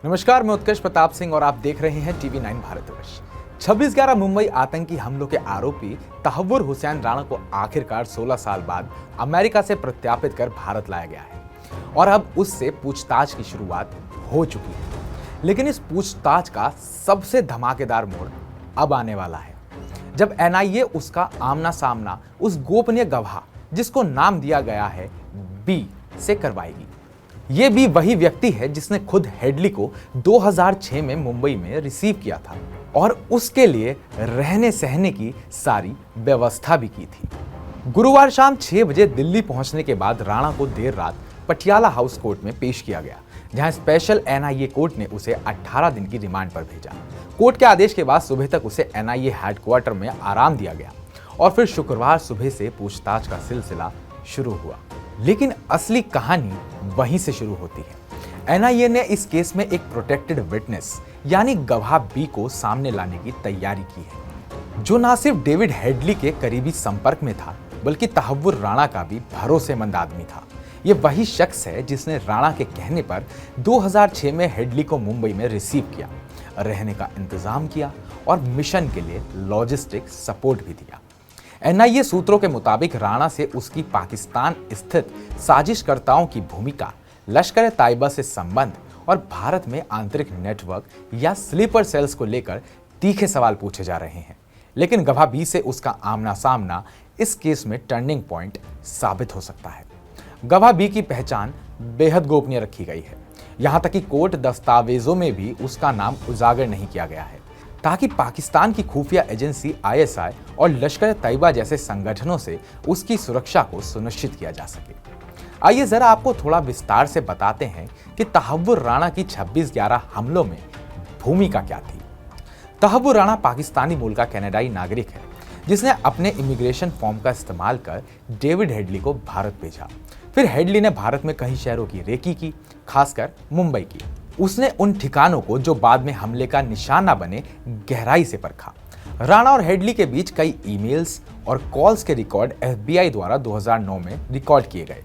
नमस्कार, मैं उत्कर्ष प्रताप सिंह और आप देख रहे हैं टीवी 9 भारतवर्ष। 26/11 मुंबई आतंकी हमलों के आरोपी तहव्वुर हुसैन राणा को आखिरकार 16 साल बाद अमेरिका से प्रत्यार्पित कर भारत लाया गया है और अब उससे पूछताछ की शुरुआत हो चुकी है। लेकिन इस पूछताछ का सबसे धमाकेदार मोड़ अब आने वाला है, जब एनआईए उसका आमना सामना उस गोपनीय गवाह, जिसको नाम दिया गया है बी, से करवाएगी। ये भी वही व्यक्ति है जिसने खुद हेडली को 2006 में मुंबई में रिसीव किया था और उसके लिए रहने सहने की सारी व्यवस्था भी की थी। गुरुवार शाम 6 बजे दिल्ली पहुंचने के बाद राणा को देर रात पटियाला हाउस कोर्ट में पेश किया गया, जहां स्पेशल एनआईए कोर्ट ने उसे 18 दिन की रिमांड पर भेजा। कोर्ट के आदेश के बाद सुबह तक उसे एनआईए हेडक्वार्टर में आराम दिया गया और फिर शुक्रवार सुबह से पूछताछ का सिलसिला शुरू हुआ। लेकिन असली कहानी वहीं से शुरू होती है। एनआईए ने इस केस में एक प्रोटेक्टेड विटनेस यानी गवाह बी को सामने लाने की तैयारी की है, जो न सिर्फ डेविड हेडली के करीबी संपर्क में था, बल्कि तहव्वुर राणा का भी भरोसेमंद आदमी था। ये वही शख्स है जिसने राणा के कहने पर 2006 में हेडली को मुंबई में रिसीव किया, रहने का इंतजाम किया और मिशन के लिए लॉजिस्टिक सपोर्ट भी दिया। एनआईए सूत्रों के मुताबिक राणा से उसकी पाकिस्तान स्थित साजिशकर्ताओं की भूमिका, लश्कर ताइबा से संबंध और भारत में आंतरिक नेटवर्क या स्लीपर सेल्स को लेकर तीखे सवाल पूछे जा रहे हैं। लेकिन गवाह बी से उसका आमना सामना इस केस में टर्निंग पॉइंट साबित हो सकता है। गवाह बी की पहचान बेहद गोपनीय रखी गई है, यहां तक कि कोर्ट दस्तावेजों में भी उसका नाम उजागर नहीं किया गया है, ताकि पाकिस्तान की खुफिया एजेंसी आईएसआई और लश्कर तैयबा जैसे संगठनों से उसकी सुरक्षा को सुनिश्चित किया जा सके। आइए जरा आपको थोड़ा विस्तार से बताते हैं कि तहव्वुर राणा की 26/11 हमलों में भूमिका क्या थी। तहव्वुर राणा पाकिस्तानी मूल का कनाडाई नागरिक है, जिसने अपने इमिग्रेशन फॉर्म का इस्तेमाल कर डेविड हेडली को भारत भेजा। फिर हेडली ने भारत में कई शहरों की रेकी की, खासकर मुंबई की। उसने उन ठिकानों को जो बाद में हमले का निशाना बने गहराई से परखा। राणा और हेडली के बीच कई ईमेल्स और कॉल्स के रिकॉर्ड एफबीआई द्वारा 2009 में रिकॉर्ड किए गए,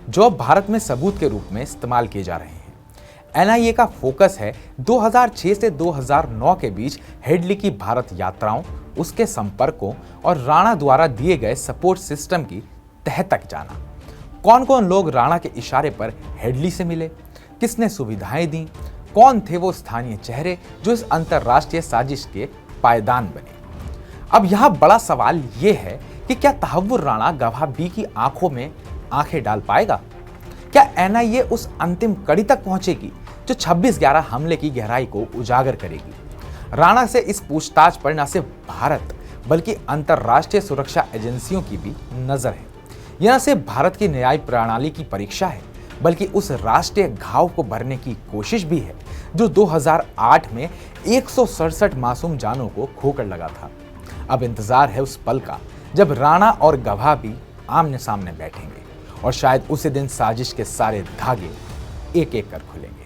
जो अब भारत में सबूत के रूप में इस्तेमाल किए जा रहे हैं। एनआईए का फोकस है 2006 से 2009 के बीच हेडली की भारत यात्राओं, उसके संपर्कों और राणा द्वारा दिए गए सपोर्ट सिस्टम की तह तक जाना। कौन कौन लोग राणा के इशारे पर हेडली से मिले, किसने सुविधाएं दी, कौन थे वो स्थानीय चेहरे जो इस अंतरराष्ट्रीय साजिश के पायदान बने। अब यहां बड़ा सवाल ये है कि क्या तहव्वुर राणा गवाह बी की आंखों में आंखें डाल पाएगा? क्या एनआईए उस अंतिम कड़ी तक पहुंचेगी जो 26/11 हमले की गहराई को उजागर करेगी? राणा से इस पूछताछ पर न सिर्फ भारत बल्कि अंतरराष्ट्रीय सुरक्षा एजेंसियों की भी नजर है। यह न सिर्फ भारत की न्याय प्रणाली की परीक्षा है, बल्कि उस राष्ट्रीय घाव को भरने की कोशिश भी है जो 2008 में 167 मासूम जानों को खोकर लगा था। अब इंतजार है उस पल का जब राणा और गवाह भी आमने सामने बैठेंगे और शायद उसी दिन साजिश के सारे धागे एक एक कर खुलेंगे।